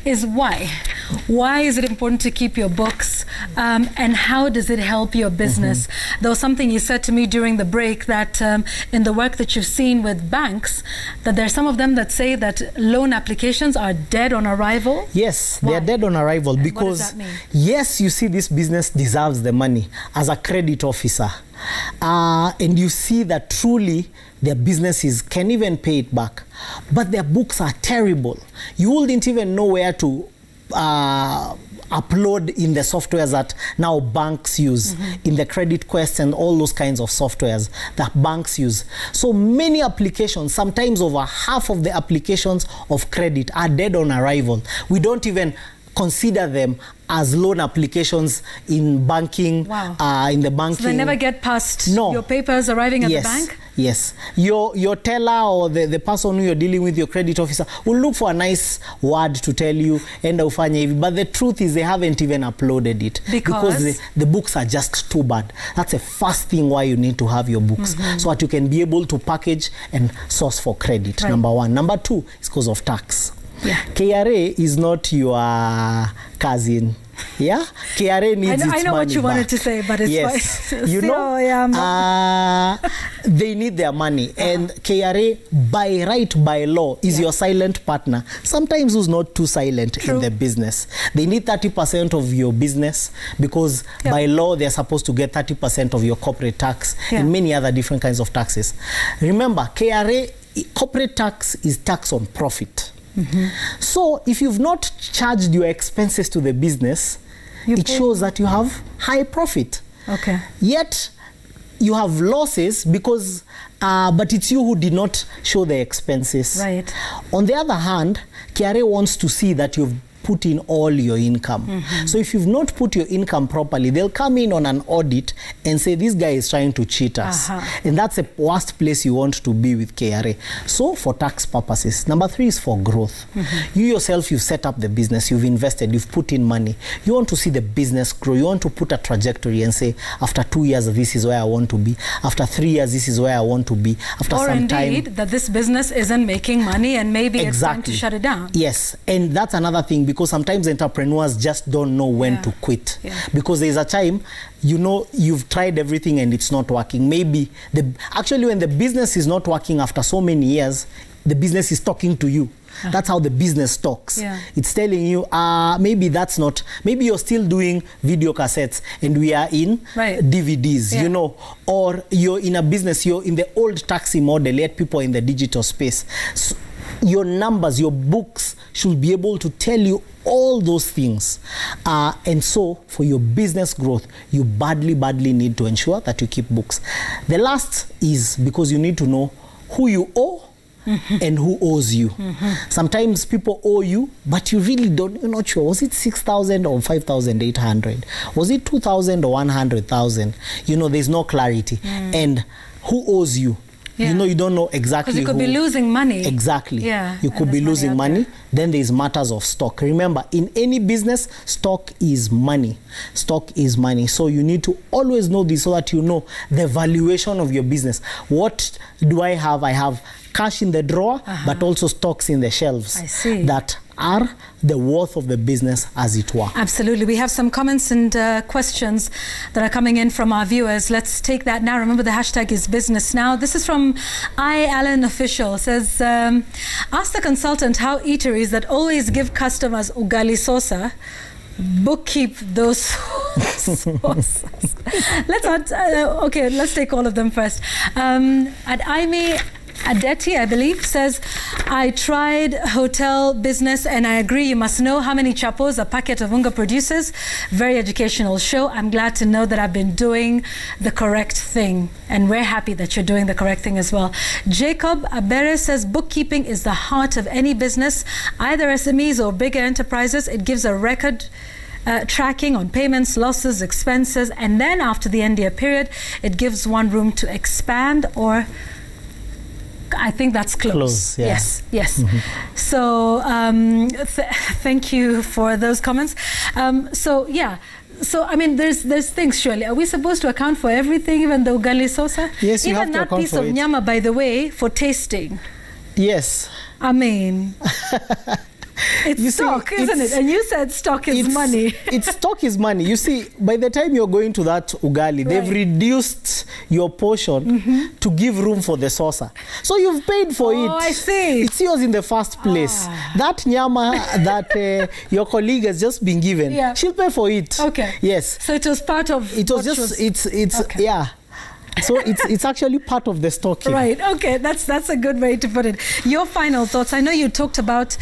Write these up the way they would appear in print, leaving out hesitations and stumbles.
is why. Why is it important to keep your books, and how does it help your business? There was something you said to me during the break that in the work that you've seen with banks, that there's some of them that say that loan applications are dead on arrival. Yes, they are dead on arrival because, what does that mean? Yes, you see this business deserves the money as a credit officer. And you see that truly their businesses can even pay it back, but their books are terrible. You wouldn't even know where to upload in the softwares that now banks use, in the Credit Quest and all those kinds of softwares that banks use. So many applications, sometimes over half of the applications of credit are dead on arrival. We don't even consider them as loan applications in banking. Wow. In the banking. So they never get past your papers arriving at the bank? Yes. Your teller or the person who you're dealing with, your credit officer, will look for a nice word to tell you, enda ufanye hivi. But the truth is they haven't even uploaded it. Because the books are just too bad. That's the first thing why you need to have your books. So that you can be able to package and source for credit, number one. Number two is because of tax. Yeah. KRA is not your cousin. Yeah, KRA needs its money. I know what you wanted to say, but it's fine. You know, they need their money, and KRA by law is your silent partner. Sometimes who's not too silent in the business. They need 30% of your business because by law they're supposed to get 30% of your corporate tax and many other different kinds of taxes. Remember, KRA corporate tax is tax on profit. So if you've not charged your expenses to the business, it shows that you have high profit. Okay. Yet you have losses because, but it's you who did not show the expenses. Right. On the other hand, KRA wants to see that you've put in all your income. So if you've not put your income properly, they'll come in on an audit and say, this guy is trying to cheat us. And that's the worst place you want to be with KRA. So for tax purposes. Number three is for growth. You yourself, you've set up the business, you've invested, you've put in money. You want to see the business grow. You want to put a trajectory and say, after 2 years, this is where I want to be. After 3 years, this is where I want to be. After some time, indeed, that this business isn't making money and maybe it's time to shut it down. Yes, and that's another thing, because sometimes entrepreneurs just don't know when to quit. Because there's a time, you know, you've tried everything and it's not working. Maybe, actually when the business is not working after so many years, the business is talking to you. That's how the business talks. It's telling you, maybe that's not, maybe you're still doing video cassettes and we are in DVDs, you know, or you're in a business, you're in the old taxi model, yet people are in the digital space. So your numbers, your books should be able to tell you all those things. And so for your business growth, you badly need to ensure that you keep books. The last is because you need to know who you owe and who owes you. Sometimes people owe you, but you really don't, you're not sure. Was it 6,000 or 5,800? Was it 2,000 or 100,000? You know, there's no clarity. And who owes you? You know, you don't know exactly. Because you could be losing money. Exactly. You could be losing money. Then there's matters of stock. Remember, in any business, stock is money. Stock is money. So you need to always know this so that you know the valuation of your business. What do I have? I have cash in the drawer, but also stocks in the shelves. I see. That are the worth of the business, as it were. Absolutely. We have some comments and questions that are coming in from our viewers. Let's take that now. Remember, the hashtag is business now. This is from Alan Official. Says, ask the consultant how eateries that always give customers ugali sosa bookkeep those sources. Let's take all of them first. At Aimee Adeti, I believe, says, I tried hotel business and I agree you must know how many chapos a packet of unga produces. Very educational show. I'm glad to know that I've been doing the correct thing, and we're happy that you're doing the correct thing as well. Jacob Abere says, bookkeeping is the heart of any business, either SMEs or bigger enterprises. It gives a record tracking on payments, losses, expenses, and then after the end year period, it gives one room to expand, or I think that's close. Yes. So thank you for those comments. So I mean, there's things, surely. Are we supposed to account for everything, even the ugali sosa? Yes, you have to account for it. Even that piece of nyama, by the way, for tasting. Yes. I mean, It's stock, isn't it? And you said stock is money. It's stock is money. You see, by the time you're going to that ugali, they've reduced your portion to give room for the saucer. So you've paid for it. Oh, I see. It's yours in the first place. That nyama that your colleague has just been given, she'll pay for it. Okay. Yes. So it was part of. It was just. It's yeah. So it's actually part of the stocking. Right. Okay. That's a good way to put it. Your final thoughts. I know you talked about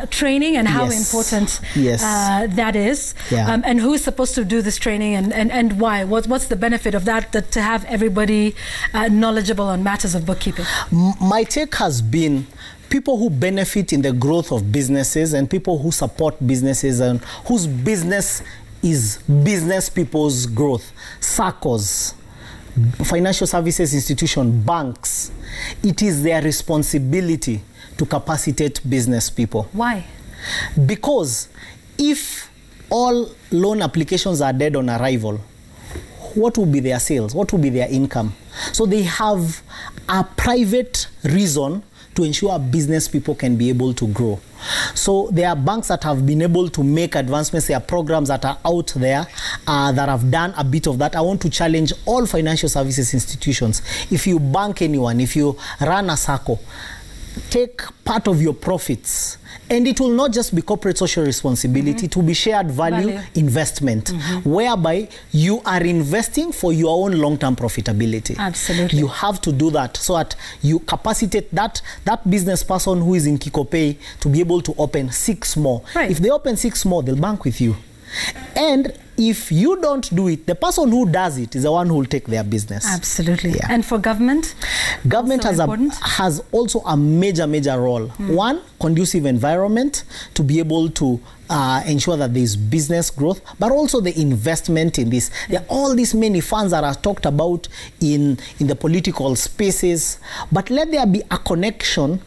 training and how important that is. Yeah. And who is supposed to do this training and why? What's the benefit of that to have everybody knowledgeable on matters of bookkeeping? My take has been people who benefit in the growth of businesses and people who support businesses and whose business is business people's growth. SACCOs, financial services institution, banks, it is their responsibility to capacitate business people. Why? Because if all loan applications are dead on arrival, what will be their sales? What will be their income? So they have a private reason to ensure business people can be able to grow. So there are banks that have been able to make advancements. There are programs that are out there that have done a bit of that. I want to challenge all financial services institutions. If you bank anyone, if you run a SACCO, take part of your profits. And it will not just be corporate social responsibility, to be shared value investment, whereby you are investing for your own long-term profitability. Absolutely. You have to do that so that you capacitate that business person who is in Kikopay to be able to open 6 more. Right. If they open 6 more, they'll bank with you. And if you don't do it, the person who does it is the one who will take their business. Absolutely. Yeah. And for government? Government has also a major role. One, conducive environment to be able to ensure that there is business growth, but also the investment in this. There are all these many funds that are talked about in the political spaces, but let there be a connection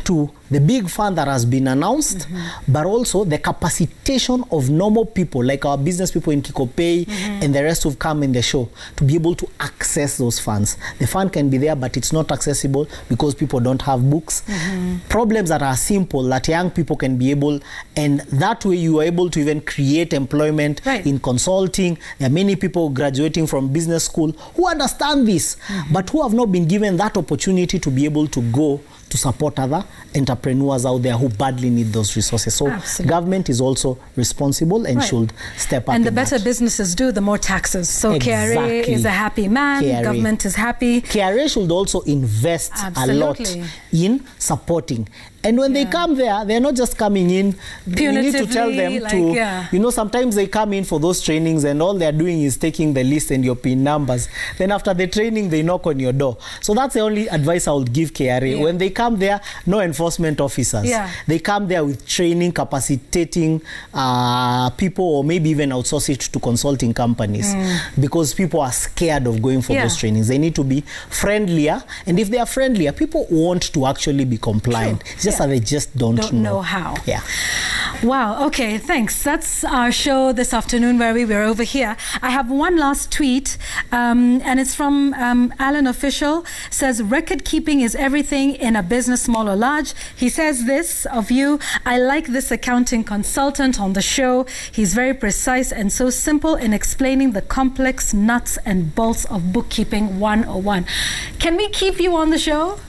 to the big fund that has been announced, but also the capacitation of normal people like our business people in Kikopay and the rest who've come in the show to be able to access those funds. The fund can be there, but it's not accessible because people don't have books. Problems that are simple that young people can be able, and that way you are able to even create employment in consulting. There are many people graduating from business school who understand this, but who have not been given that opportunity to be able to go to support other entrepreneurs out there who badly need those resources. So government is also responsible and should step up. And the better businesses do, the more taxes. So KRA is a happy man, government is happy. KRA should also invest a lot in supporting. And when they come there, they're not just coming in. You need to tell them to, you know, sometimes they come in for those trainings and all they're doing is taking the list and your PIN numbers. Then after the training, they knock on your door. So that's the only advice I would give KRA. When they come there, no enforcement officers. They come there with training, capacitating people, or maybe even outsource it to consulting companies because people are scared of going for those trainings. They need to be friendlier. And if they are friendlier, people want to actually be compliant. It's just that they just don't know how. Wow. Okay, thanks. That's our show this afternoon where we were over here. I have one last tweet and it's from Alan Official. Says, record keeping is everything in a business, small or large. He says this of you: I like this accounting consultant on the show. He's very precise and so simple in explaining the complex nuts and bolts of bookkeeping 101. Can we keep you on the show?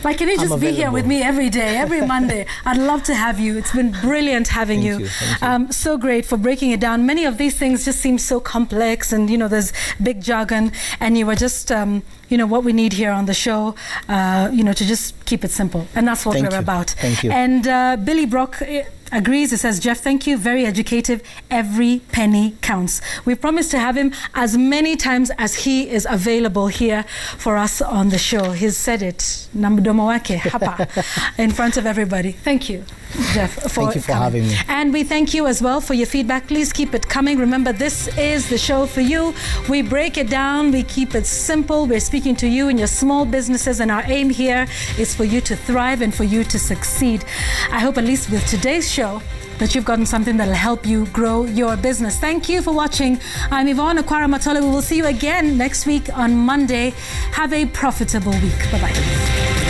Like, can you just be here with me every day, every Monday? I'd love to have you. It's been brilliant having you. Thank you. So great for breaking it down. Many of these things just seem so complex and, you know, there's big jargon, and you were just, you know, what we need here on the show, you know, to just keep it simple. And that's what we're about. Thank you. And Billy Brock agrees. It says, Jeff, thank you. Very educative. Every penny counts. We promise to have him as many times as he is available here for us on the show. He's said it. Namdomo wake hapa in front of everybody. Thank you, Jeff, for having me. And we thank you as well for your feedback. Please keep it coming. Remember, this is the show for you. We break it down. We keep it simple. We're speaking to you in your small businesses, and our aim here is for you to thrive and for you to succeed. I hope at least with today's show that you've gotten something that'll help you grow your business. Thank you for watching. I'm Yvonne Akwara Matole. We will see you again next week on Monday. Have a profitable week. Bye-bye.